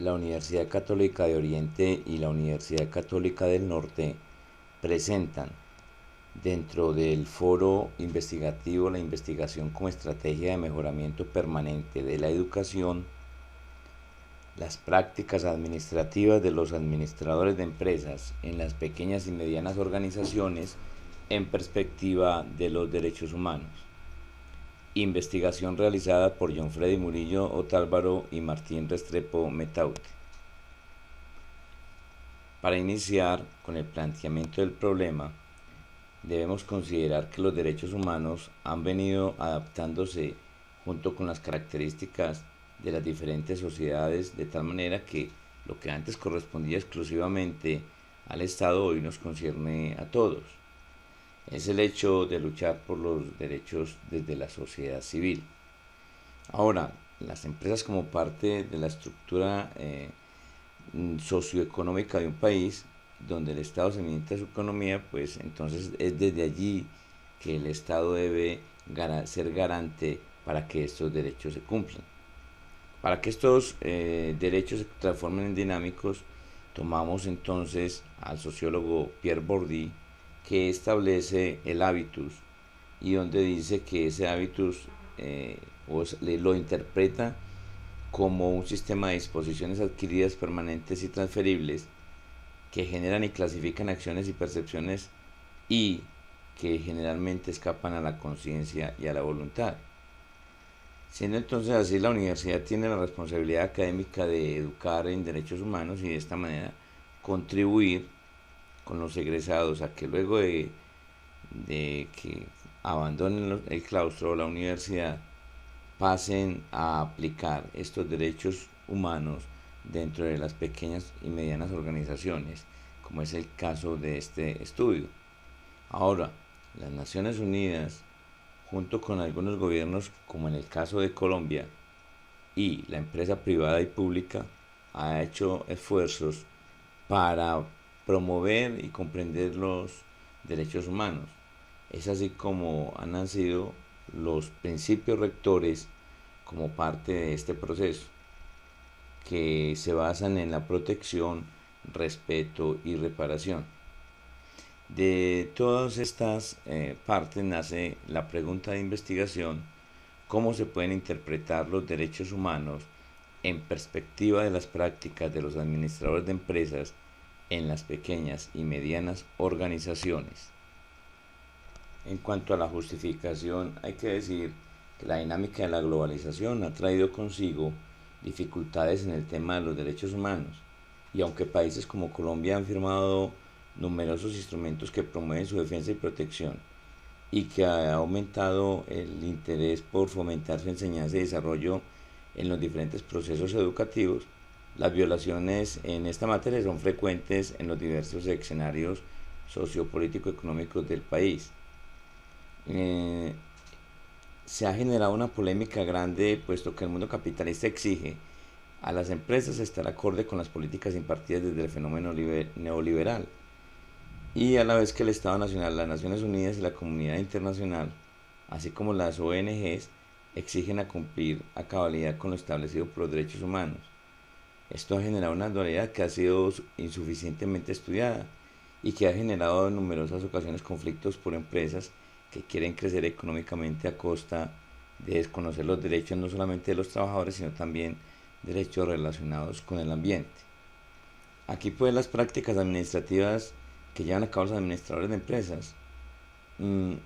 La Universidad Católica de Oriente y la Universidad Católica del Norte presentan dentro del foro investigativo la investigación como estrategia de mejoramiento permanente de la educación, las prácticas administrativas de los administradores de empresas en las pequeñas y medianas organizaciones en perspectiva de los derechos humanos. Investigación realizada por John Freddy Murillo Otálvaro y Martín Restrepo Metaute. Para iniciar con el planteamiento del problema, debemos considerar que los derechos humanos han venido adaptándose junto con las características de las diferentes sociedades de tal manera que lo que antes correspondía exclusivamente al Estado hoy nos concierne a todos. Es el hecho de luchar por los derechos desde la sociedad civil. Ahora, las empresas como parte de la estructura socioeconómica de un país donde el Estado se administra su economía, pues entonces es desde allí que el Estado debe ser garante para que estos derechos se cumplan. Para que estos derechos se transformen en dinámicos, tomamos entonces al sociólogo Pierre Bourdieu, que establece el hábitus y donde dice que ese hábitus lo interpreta como un sistema de disposiciones adquiridas permanentes y transferibles que generan y clasifican acciones y percepciones y que generalmente escapan a la conciencia y a la voluntad. Siendo entonces así, la universidad tiene la responsabilidad académica de educar en derechos humanos y de esta manera contribuir con los egresados a que luego de que abandonen el claustro o la universidad pasen a aplicar estos derechos humanos dentro de las pequeñas y medianas organizaciones, como es el caso de este estudio. Ahora, las Naciones Unidas, junto con algunos gobiernos, como en el caso de Colombia, y la empresa privada y pública, ha hecho esfuerzos para promover y comprender los derechos humanos. Es así como han nacido los principios rectores como parte de este proceso, que se basan en la protección, respeto y reparación. De todas estas partes nace la pregunta de investigación: ¿cómo se pueden interpretar los derechos humanos en perspectiva de las prácticas de los administradores de empresas en las pequeñas y medianas organizaciones? En cuanto a la justificación, hay que decir que la dinámica de la globalización ha traído consigo dificultades en el tema de los derechos humanos, y aunque países como Colombia han firmado numerosos instrumentos que promueven su defensa y protección, y que ha aumentado el interés por fomentar su enseñanza y desarrollo en los diferentes procesos educativos, las violaciones en esta materia son frecuentes en los diversos escenarios sociopolítico-económicos del país. Eh, Se ha generado una polémica grande puesto que el mundo capitalista exige a las empresas estar acorde con las políticas impartidas desde el fenómeno neoliberal, y a la vez que el Estado Nacional, las Naciones Unidas y la comunidad internacional, así como las ONGs, exigen a cumplir a cabalidad con lo establecido por los derechos humanos. Esto ha generado una dualidad que ha sido insuficientemente estudiada y que ha generado en numerosas ocasiones conflictos por empresas que quieren crecer económicamente a costa de desconocer los derechos no solamente de los trabajadores, sino también derechos relacionados con el ambiente. Aquí pues las prácticas administrativas que llevan a cabo los administradores de empresas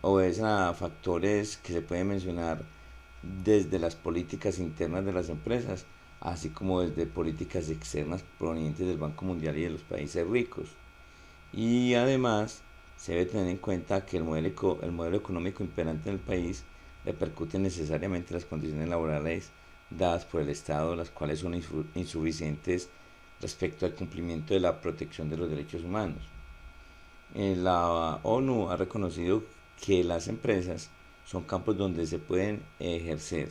obedecen a factores que se pueden mencionar desde las políticas internas de las empresas, así como desde políticas externas provenientes del Banco Mundial y de los países ricos. Y además se debe tener en cuenta que el modelo económico imperante en el país repercute necesariamente en las condiciones laborales dadas por el Estado, las cuales son insuficientes respecto al cumplimiento de la protección de los derechos humanos. La ONU ha reconocido que las empresas son campos donde se pueden ejercer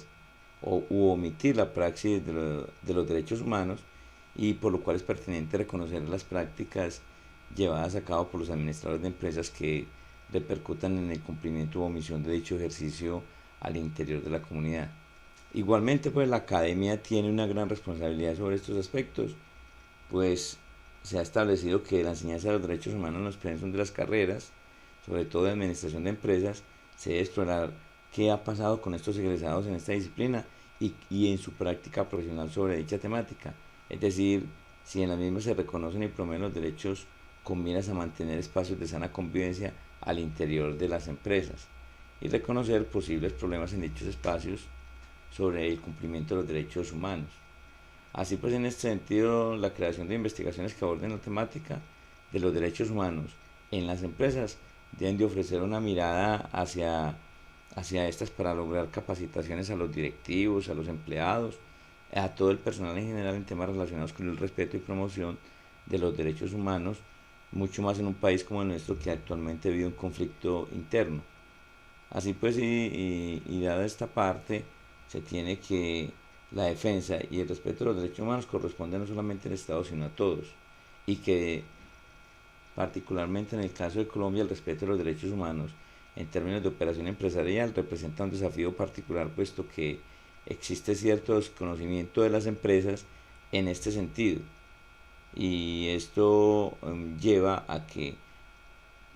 u omitir la praxis de los derechos humanos, y por lo cual es pertinente reconocer las prácticas llevadas a cabo por los administradores de empresas que repercutan en el cumplimiento u omisión de dicho ejercicio al interior de la comunidad. Igualmente, pues la academia tiene una gran responsabilidad sobre estos aspectos, pues se ha establecido que la enseñanza de los derechos humanos en los pensum de las carreras, sobre todo de administración de empresas, se debe explorar qué ha pasado con estos egresados en esta disciplina y en su práctica profesional sobre dicha temática. Es decir, si en la misma se reconocen y promueven los derechos con miras a mantener espacios de sana convivencia al interior de las empresas y reconocer posibles problemas en dichos espacios sobre el cumplimiento de los derechos humanos. Así pues, en este sentido, la creación de investigaciones que aborden la temática de los derechos humanos en las empresas deben de ofrecer una mirada hacia estas para lograr capacitaciones a los directivos, a los empleados, a todo el personal en general en temas relacionados con el respeto y promoción de los derechos humanos, mucho más en un país como el nuestro que actualmente vive un conflicto interno. Así pues, y dada esta parte, se tiene que la defensa y el respeto de los derechos humanos corresponde no solamente al Estado, sino a todos. Y que, particularmente en el caso de Colombia, el respeto de los derechos humanos en términos de operación empresarial representa un desafío particular, puesto que existe cierto desconocimiento de las empresas en este sentido. Y esto lleva a que,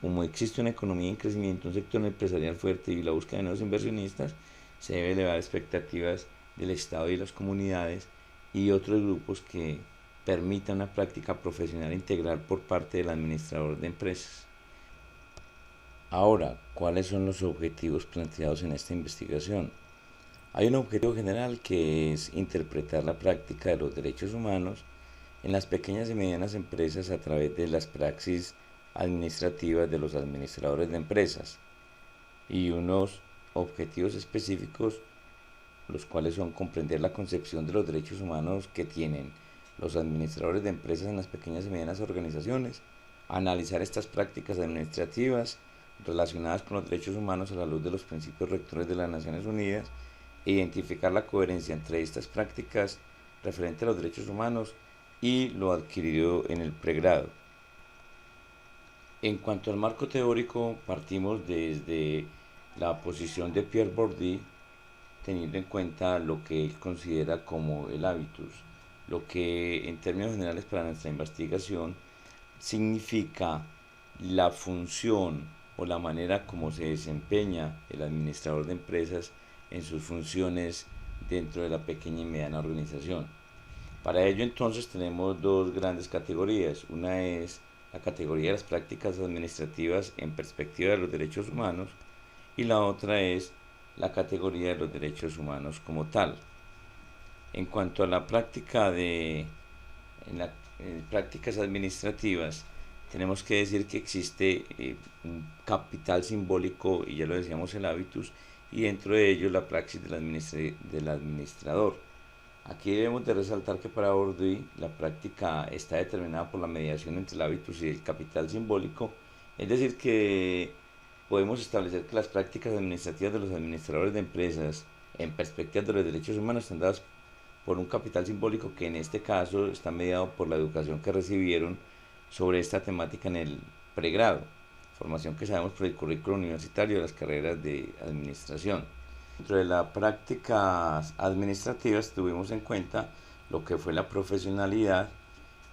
como existe una economía en crecimiento, un sector empresarial fuerte y la búsqueda de nuevos inversionistas, se debe elevar expectativas del Estado y de las comunidades y otros grupos que permitan una práctica profesional integral por parte del administrador de empresas. Ahora, ¿cuáles son los objetivos planteados en esta investigación? Hay un objetivo general que es interpretar la práctica de los derechos humanos en las pequeñas y medianas empresas a través de las praxis administrativas de los administradores de empresas y unos objetivos específicos, los cuales son comprender la concepción de los derechos humanos que tienen los administradores de empresas en las pequeñas y medianas organizaciones, analizar estas prácticas administrativas relacionadas con los derechos humanos a la luz de los principios rectores de las Naciones Unidas e identificar la coherencia entre estas prácticas referente a los derechos humanos y lo adquirido en el pregrado. En cuanto al marco teórico, partimos desde la posición de Pierre Bourdieu, teniendo en cuenta lo que él considera como el habitus, lo que en términos generales para nuestra investigación significa la función o la manera como se desempeña el administrador de empresas en sus funciones dentro de la pequeña y mediana organización. Para ello entonces tenemos dos grandes categorías. Una es la categoría de las prácticas administrativas en perspectiva de los derechos humanos y la otra es la categoría de los derechos humanos como tal. En cuanto a la práctica en prácticas administrativas, tenemos que decir que existe un capital simbólico, y ya lo decíamos, el habitus, y dentro de ello la praxis del administrador. Aquí debemos de resaltar que para Bourdieu la práctica está determinada por la mediación entre el habitus y el capital simbólico, es decir, que podemos establecer que las prácticas administrativas de los administradores de empresas en perspectiva de los derechos humanos están dadas por un capital simbólico que en este caso está mediado por la educación que recibieron sobre esta temática en el pregrado, formación que sabemos por el currículo universitario de las carreras de administración. Dentro de las prácticas administrativas tuvimos en cuenta lo que fue la profesionalidad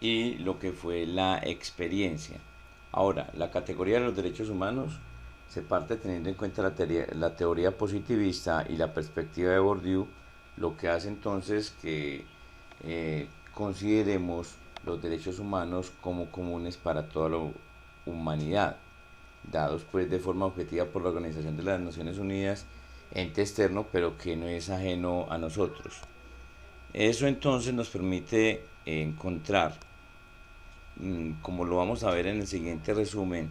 y lo que fue la experiencia. Ahora, la categoría de los derechos humanos se parte teniendo en cuenta la teoría positivista y la perspectiva de Bourdieu, lo que hace entonces que consideremos los derechos humanos como comunes para toda la humanidad, dados pues de forma objetiva por la Organización de las Naciones Unidas, ente externo, pero que no es ajeno a nosotros. Eso entonces nos permite encontrar, como lo vamos a ver en el siguiente resumen,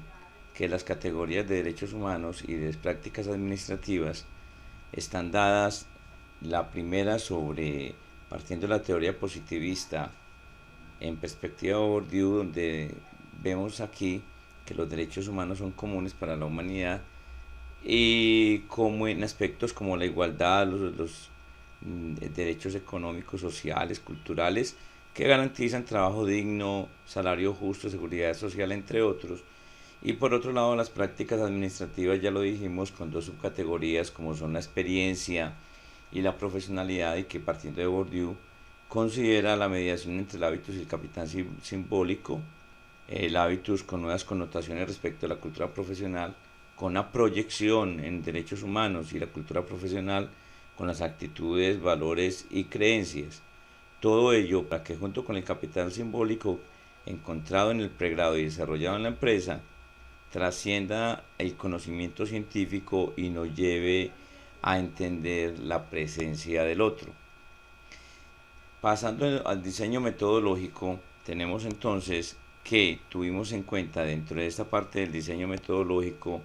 que las categorías de derechos humanos y de prácticas administrativas están dadas, la primera sobre, partiendo de la teoría positivista en perspectiva de Bourdieu, donde vemos aquí que los derechos humanos son comunes para la humanidad y como en aspectos como la igualdad, los derechos económicos, sociales, culturales, que garantizan trabajo digno, salario justo, seguridad social, entre otros. Y por otro lado, las prácticas administrativas, ya lo dijimos, con dos subcategorías como son la experiencia y la profesionalidad, y que partiendo de Bourdieu considera la mediación entre el hábitus y el capital simbólico, el hábitus con nuevas connotaciones respecto a la cultura profesional, con una proyección en derechos humanos, y la cultura profesional con las actitudes, valores y creencias. Todo ello para que, junto con el capital simbólico encontrado en el pregrado y desarrollado en la empresa, trascienda el conocimiento científico y nos lleve a entender la presencia del otro. Pasando al diseño metodológico, tenemos entonces que tuvimos en cuenta dentro de esta parte del diseño metodológico,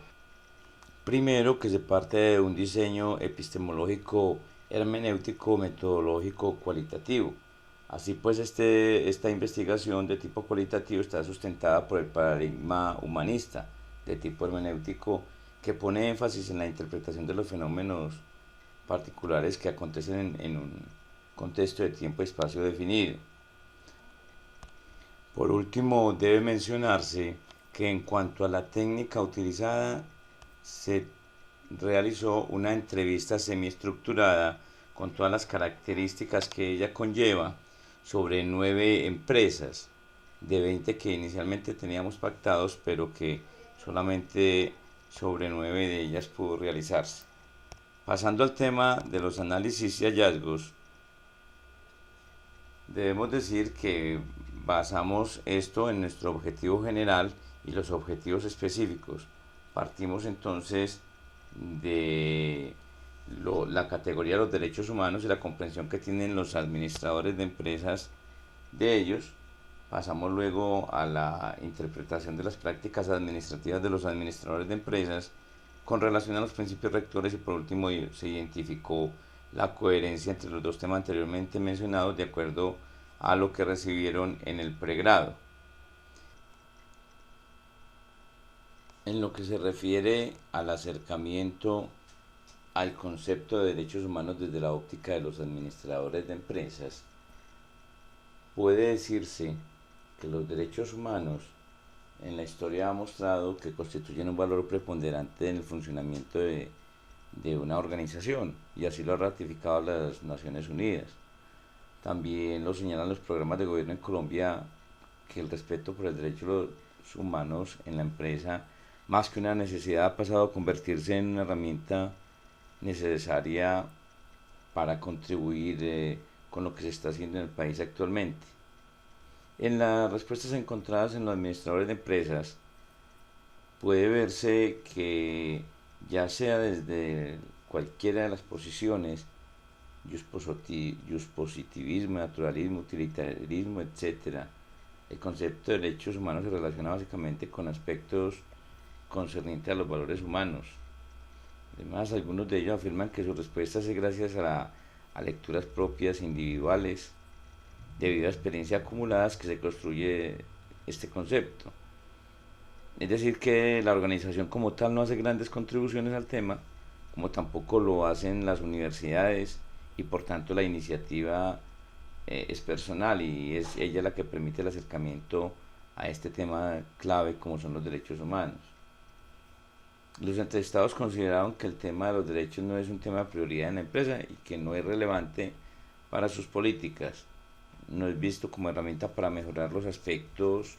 primero, que se parte de un diseño epistemológico, hermenéutico, metodológico, cualitativo. Así pues, esta investigación de tipo cualitativo está sustentada por el paradigma humanista de tipo hermenéutico, que pone énfasis en la interpretación de los fenómenos particulares que acontecen en un contexto de tiempo y espacio definido. Por último, debe mencionarse que en cuanto a la técnica utilizada, se realizó una entrevista semiestructurada con todas las características que ella conlleva sobre 9 empresas de 20 que inicialmente teníamos pactados, pero que solamente sobre 9 de ellas pudo realizarse. Pasando al tema de los análisis y hallazgos, debemos decir que basamos esto en nuestro objetivo general y los objetivos específicos. Partimos entonces de la categoría de los derechos humanos y la comprensión que tienen los administradores de empresas de ellos. Pasamos luego a la interpretación de las prácticas administrativas de los administradores de empresas con relación a los principios rectores, y por último se identificó la coherencia entre los dos temas anteriormente mencionados de acuerdo a lo que recibieron en el pregrado. En lo que se refiere al acercamiento al concepto de derechos humanos desde la óptica de los administradores de empresas, puede decirse que los derechos humanos en la historia ha mostrado que constituyen un valor preponderante en el funcionamiento de una organización, y así lo ha ratificado las Naciones Unidas. También lo señalan los programas de gobierno en Colombia, que el respeto por el derecho de los humanos en la empresa, más que una necesidad, ha pasado a convertirse en una herramienta necesaria para contribuir con lo que se está haciendo en el país actualmente. En las respuestas encontradas en los administradores de empresas, puede verse que, ya sea desde cualquiera de las posiciones, positivismo, naturalismo, utilitarismo, etc., el concepto de derechos humanos se relaciona básicamente con aspectos concernientes a los valores humanos. Además, algunos de ellos afirman que su respuesta es gracias a lecturas propias, individuales, debido a experiencias acumuladas, que se construye este concepto. Es decir, que la organización como tal no hace grandes contribuciones al tema, como tampoco lo hacen las universidades, y por tanto la iniciativa es personal, y es ella la que permite el acercamiento a este tema clave como son los derechos humanos. Los entrevistados consideraron que el tema de los derechos no es un tema de prioridad en la empresa y que no es relevante para sus políticas. No es visto como herramienta para mejorar los aspectos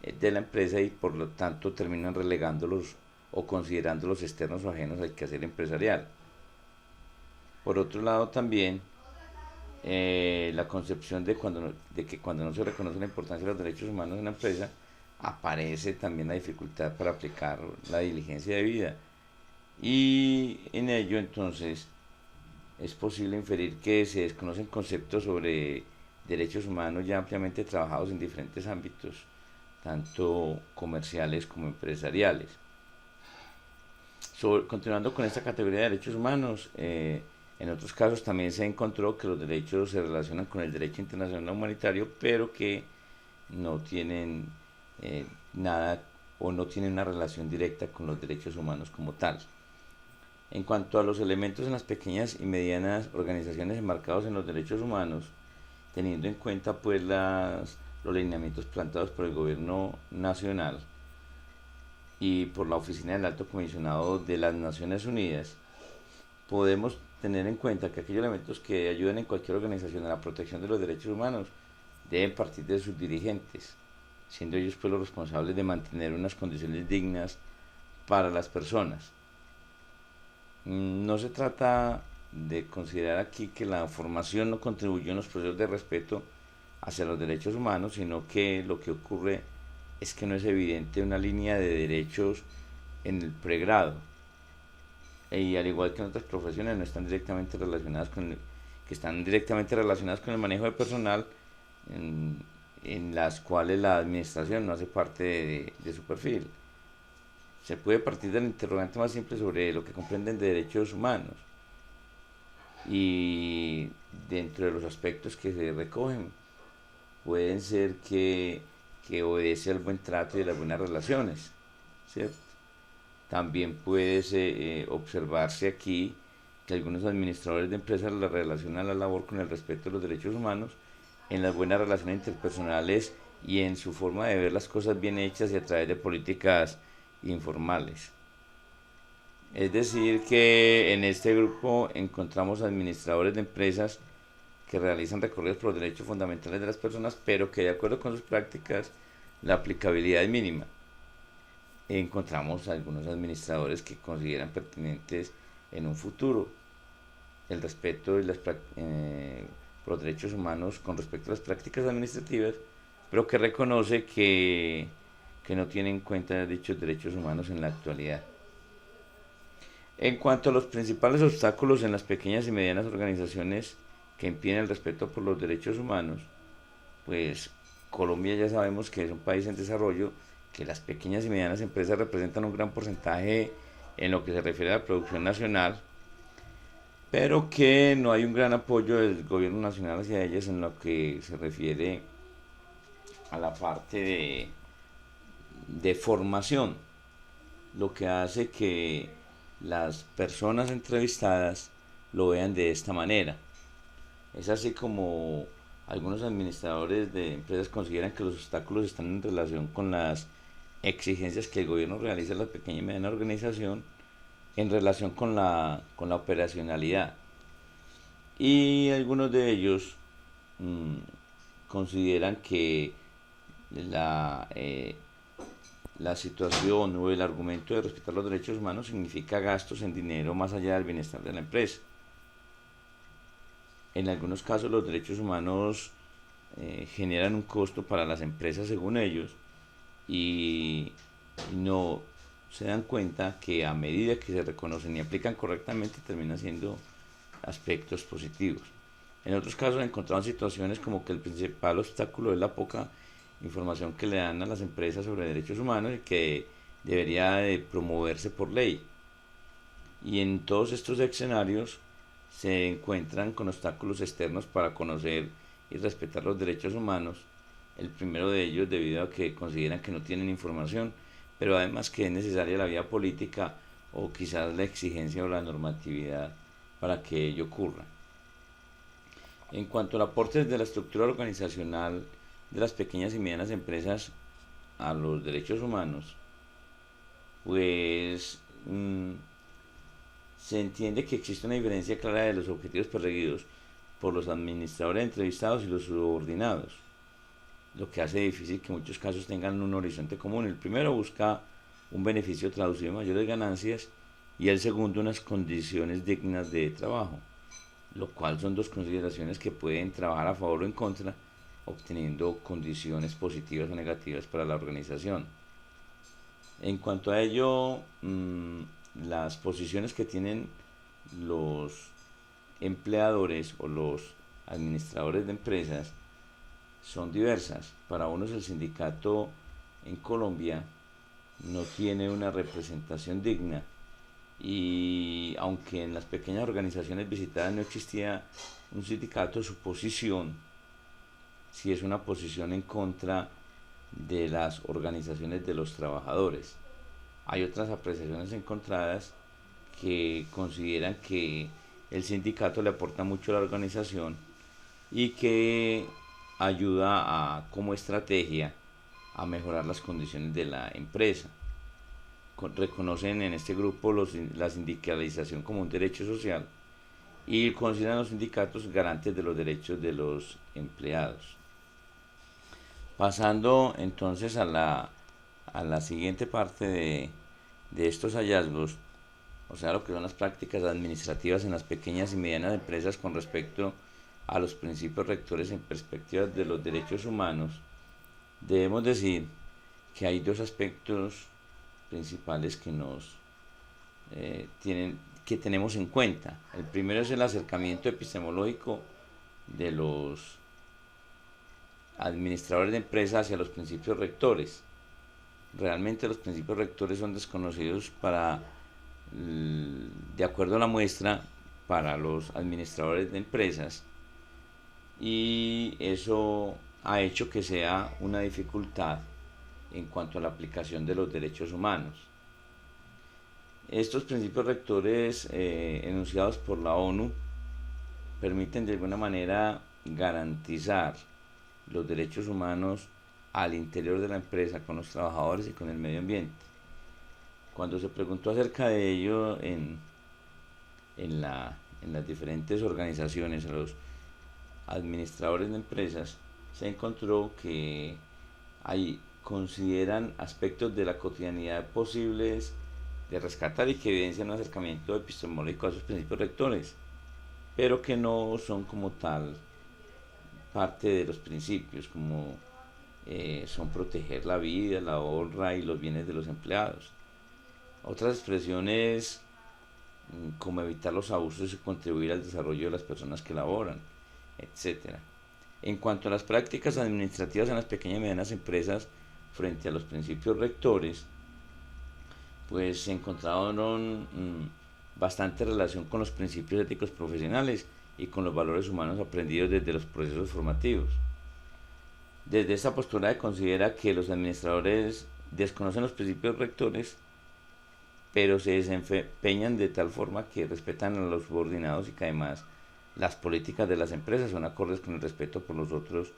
de la empresa, y por lo tanto terminan relegándolos o considerándolos externos o ajenos al quehacer empresarial. Por otro lado, también la concepción de que cuando no se reconoce la importancia de los derechos humanos en la empresa, aparece también la dificultad para aplicar la diligencia debida, y en ello entonces es posible inferir que se desconocen conceptos sobre derechos humanos ya ampliamente trabajados en diferentes ámbitos, tanto comerciales como empresariales. Continuando con esta categoría de derechos humanos, en otros casos también se encontró que los derechos se relacionan con el derecho internacional humanitario, pero que no tienen nada, o no tienen una relación directa con los derechos humanos como tal. En cuanto a los elementos en las pequeñas y medianas organizaciones enmarcados en los derechos humanos, teniendo en cuenta pues los lineamientos planteados por el gobierno nacional y por la Oficina del Alto Comisionado de las Naciones Unidas, podemos tener en cuenta que aquellos elementos que ayudan en cualquier organización a la protección de los derechos humanos deben partir de sus dirigentes, siendo ellos pues los responsables de mantener unas condiciones dignas para las personas. No se trata de considerar aquí que la formación no contribuyó en los procesos de respeto hacia los derechos humanos, sino que lo que ocurre es que no es evidente una línea de derechos en el pregrado, y al igual que en otras profesiones no están directamente relacionadas con que están directamente relacionadas con el manejo de personal, en las cuales la administración no hace parte de su perfil. Se puede partir del interrogante más simple sobre lo que comprenden de derechos humanos, y dentro de los aspectos que se recogen pueden ser que obedece al buen trato y a las buenas relaciones, ¿cierto? También puede observarse aquí que algunos administradores de empresas relacionan la labor con el respeto de los derechos humanos, en las buenas relaciones interpersonales y en su forma de ver las cosas bien hechas y a través de políticas informales. Es decir, que en este grupo encontramos administradores de empresas que realizan recorridos por los derechos fundamentales de las personas, pero que de acuerdo con sus prácticas la aplicabilidad es mínima. Encontramos algunos administradores que consideran pertinentes en un futuro el respeto y por los derechos humanos con respecto a las prácticas administrativas, pero que reconoce que no tiene en cuenta dichos derechos humanos en la actualidad. En cuanto a los principales obstáculos en las pequeñas y medianas organizaciones que impiden el respeto por los derechos humanos, pues Colombia ya sabemos que es un país en desarrollo, que las pequeñas y medianas empresas representan un gran porcentaje en lo que se refiere a la producción nacional, pero que no hay un gran apoyo del gobierno nacional hacia ellas en lo que se refiere a la parte de formación, lo que hace que las personas entrevistadas lo vean de esta manera. Es así como algunos administradores de empresas consideran que los obstáculos están en relación con las exigencias que el gobierno realiza a la pequeña y mediana organización en relación con la operacionalidad. Y algunos de ellos consideran que la, eh, la situación o el argumento de respetar los derechos humanos significa gastos en dinero más allá del bienestar de la empresa. En algunos casos los derechos humanos generan un costo para las empresas según ellos, y no se dan cuenta que a medida que se reconocen y aplican correctamente terminan siendo aspectos positivos. En otros casos encontramos situaciones como que el principal obstáculo es la poca información que le dan a las empresas sobre derechos humanos y que debería de promoverse por ley. Y en todos estos escenarios se encuentran con obstáculos externos para conocer y respetar los derechos humanos. El primero de ellos debido a que consideran que no tienen información, pero además que es necesaria la vía política o quizás la exigencia o la normatividad para que ello ocurra. En cuanto al aporte de la estructura organizacional de las pequeñas y medianas empresas a los derechos humanos, pues se entiende que existe una diferencia clara de los objetivos perseguidos por los administradores entrevistados y los subordinados, lo que hace difícil que en muchos casos tengan un horizonte común. El primero busca un beneficio traducido en mayores ganancias y el segundo unas condiciones dignas de trabajo, lo cual son dos consideraciones que pueden trabajar a favor o en contra, obteniendo condiciones positivas o negativas para la organización. En cuanto a ello, las posiciones que tienen los empleadores o los administradores de empresas son diversas. Para unos el sindicato en Colombia no tiene una representación digna, y aunque en las pequeñas organizaciones visitadas no existía un sindicato, su posición sí es una posición en contra de las organizaciones de los trabajadores. Hay otras apreciaciones encontradas que consideran que el sindicato le aporta mucho a la organización y que ayuda como estrategia a mejorar las condiciones de la empresa. Reconocen en este grupo la sindicalización como un derecho social y consideran los sindicatos garantes de los derechos de los empleados. Pasando entonces a la siguiente parte de estos hallazgos, o sea, lo que son las prácticas administrativas en las pequeñas y medianas empresas con respecto a los principios rectores en perspectiva de los derechos humanos, debemos decir que hay dos aspectos principales que tenemos en cuenta. El primero es el acercamiento epistemológico de los administradores de empresas hacia los principios rectores. Realmente los principios rectores son desconocidos de acuerdo a la muestra, para los administradores de empresas, y eso ha hecho que sea una dificultad en cuanto a la aplicación de los derechos humanos. Estos principios rectores enunciados por la ONU permiten de alguna manera garantizar los derechos humanos al interior de la empresa, con los trabajadores y con el medio ambiente. Cuando se preguntó acerca de ello en las diferentes organizaciones, a los administradores de empresas, se encontró que consideran aspectos de la cotidianidad posibles de rescatar y que evidencian un acercamiento epistemológico a esos principios rectores, pero que no son como tal parte de los principios, como son proteger la vida, la honra y los bienes de los empleados. Otras expresiones como evitar los abusos y contribuir al desarrollo de las personas que laboran, etc. En cuanto a las prácticas administrativas en las pequeñas y medianas empresas frente a los principios rectores, pues se encontraron bastante relación con los principios éticos profesionales y con los valores humanos aprendidos desde los procesos formativos. Desde esta postura se considera que los administradores desconocen los principios rectores, pero se desempeñan de tal forma que respetan a los subordinados y que además las políticas de las empresas son acordes con el respeto por los otros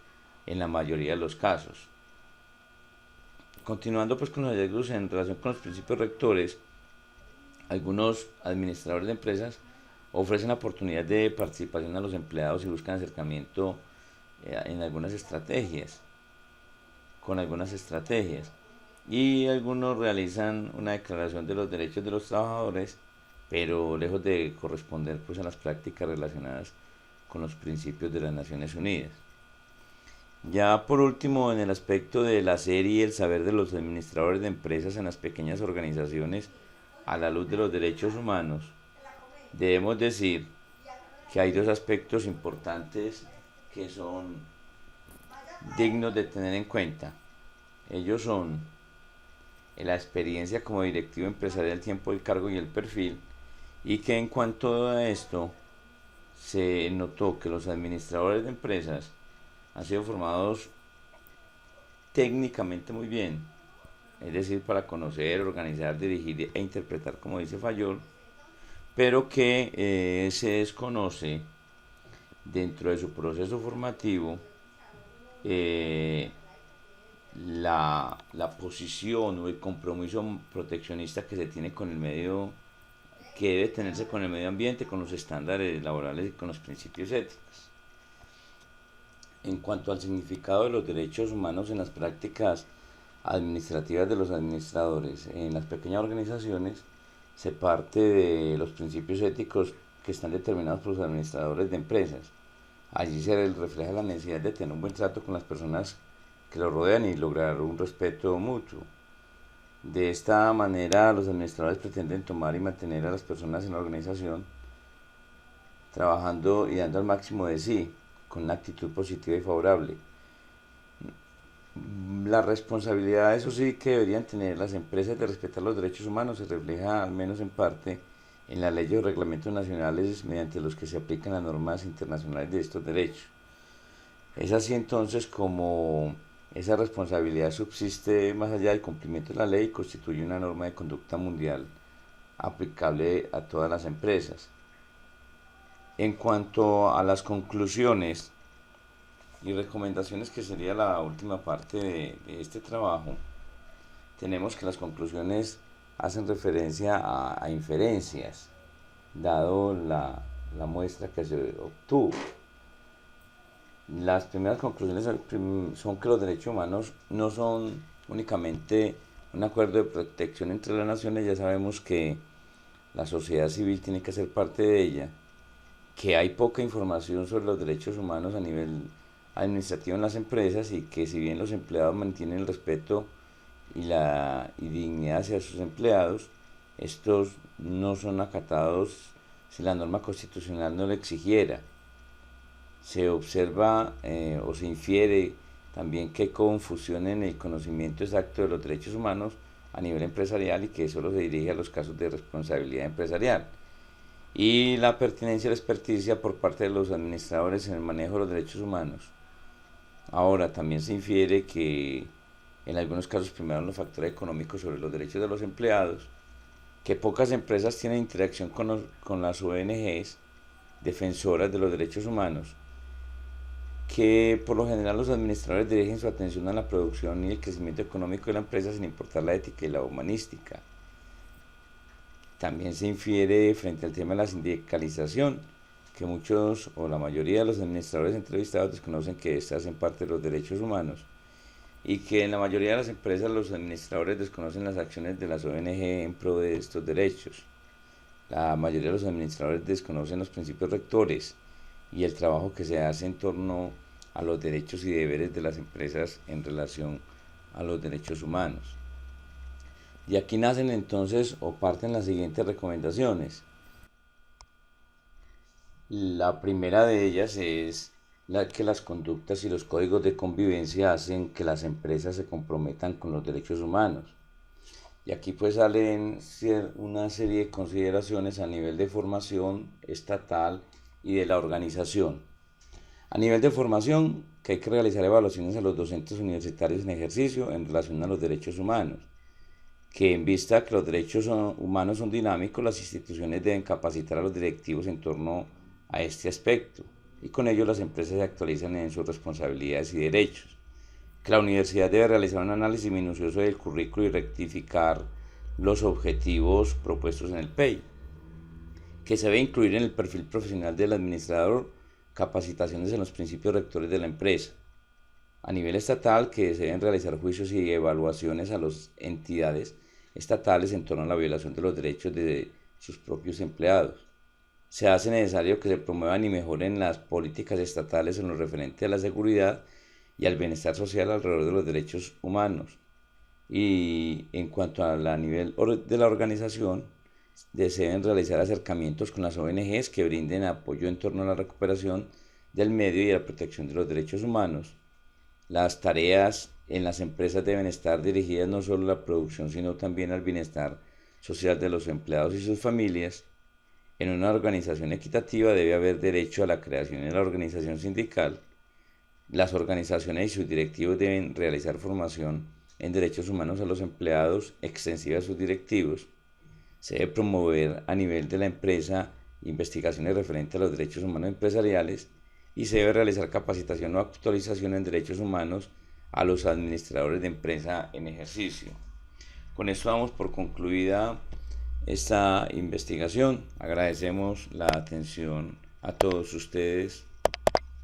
en la mayoría de los casos. Continuando pues con los hallazgos en relación con los principios rectores, algunos administradores de empresas ofrecen la oportunidad de participación a los empleados y buscan acercamiento con algunas estrategias. Y algunos realizan una declaración de los derechos de los trabajadores, pero lejos de corresponder pues a las prácticas relacionadas con los principios de las Naciones Unidas. Ya por último, en el aspecto del hacer y el saber de los administradores de empresas en las pequeñas organizaciones a la luz de los derechos humanos, debemos decir que hay dos aspectos importantes que son dignos de tener en cuenta. Ellos son la experiencia como directivo empresarial, el tiempo, el cargo y el perfil, y que en cuanto a esto se notó que los administradores de empresas han sido formados técnicamente muy bien, es decir, para conocer, organizar, dirigir e interpretar, como dice Fayol, pero que se desconoce dentro de su proceso formativo la posición o el compromiso proteccionista que se tiene con el medio, que debe tenerse con el medio ambiente, con los estándares laborales y con los principios éticos. En cuanto al significado de los derechos humanos en las prácticas administrativas de los administradores en las pequeñas organizaciones, se parte de los principios éticos que están determinados por los administradores de empresas. Allí se refleja la necesidad de tener un buen trato con las personas que lo rodean y lograr un respeto mutuo. De esta manera, los administradores pretenden tomar y mantener a las personas en la organización trabajando y dando al máximo de sí, con una actitud positiva y favorable. La responsabilidad, eso sí, que deberían tener las empresas de respetar los derechos humanos se refleja, al menos en parte, en las leyes o reglamentos nacionales mediante los que se aplican las normas internacionales de estos derechos. Es así entonces como esa responsabilidad subsiste más allá del cumplimiento de la ley y constituye una norma de conducta mundial aplicable a todas las empresas. En cuanto a las conclusiones y recomendaciones, que sería la última parte de este trabajo, tenemos que las conclusiones hacen referencia a inferencias, dado la muestra que se obtuvo. Las primeras conclusiones son que los derechos humanos no son únicamente un acuerdo de protección entre las naciones, ya sabemos que la sociedad civil tiene que ser parte de ella, que hay poca información sobre los derechos humanos a nivel administrativo en las empresas y que si bien los empleados mantienen el respeto y dignidad hacia sus empleados, estos no son acatados si la norma constitucional no lo exigiera. Se observa o se infiere también que hay confusión en el conocimiento exacto de los derechos humanos a nivel empresarial y que solo se dirige a los casos de responsabilidad empresarial. Y la pertinencia y la experticia por parte de los administradores en el manejo de los derechos humanos. Ahora, también se infiere que en algunos casos primaron los factores económicos sobre los derechos de los empleados, que pocas empresas tienen interacción con las ONGs defensoras de los derechos humanos, que por lo general los administradores dirigen su atención a la producción y el crecimiento económico de la empresa sin importar la ética y la humanística. También se infiere frente al tema de la sindicalización, que muchos o la mayoría de los administradores entrevistados desconocen que éstas hacen parte de los derechos humanos y que en la mayoría de las empresas los administradores desconocen las acciones de las ONG en pro de estos derechos. La mayoría de los administradores desconocen los principios rectores y el trabajo que se hace en torno a los derechos y deberes de las empresas en relación a los derechos humanos. Y aquí nacen entonces o parten las siguientes recomendaciones. La primera de ellas es que las conductas y los códigos de convivencia hacen que las empresas se comprometan con los derechos humanos. Y aquí pues salen una serie de consideraciones a nivel de formación estatal y de la organización. A nivel de formación, que hay que realizar evaluaciones a los docentes universitarios en ejercicio en relación a los derechos humanos, que en vista que los derechos humanos son dinámicos, las instituciones deben capacitar a los directivos en torno a este aspecto, y con ello las empresas se actualizan en sus responsabilidades y derechos. Que la universidad debe realizar un análisis minucioso del currículo y rectificar los objetivos propuestos en el PEI. Que se debe incluir en el perfil profesional del administrador capacitaciones en los principios rectores de la empresa. A nivel estatal, que se deben realizar juicios y evaluaciones a las entidades estatales en torno a la violación de los derechos de sus propios empleados. Se hace necesario que se promuevan y mejoren las políticas estatales en lo referente a la seguridad y al bienestar social alrededor de los derechos humanos. Y en cuanto a la nivel de la organización, se deben realizar acercamientos con las ONGs que brinden apoyo en torno a la recuperación del medio y a la protección de los derechos humanos. Las tareas en las empresas deben estar dirigidas no solo a la producción, sino también al bienestar social de los empleados y sus familias. En una organización equitativa debe haber derecho a la creación de la organización sindical. Las organizaciones y sus directivos deben realizar formación en derechos humanos a los empleados extensiva a sus directivos. Se debe promover a nivel de la empresa investigaciones referentes a los derechos humanos empresariales y se debe realizar capacitación o actualización en derechos humanos a los administradores de empresa en ejercicio. Con esto damos por concluida esta investigación. Agradecemos la atención a todos ustedes.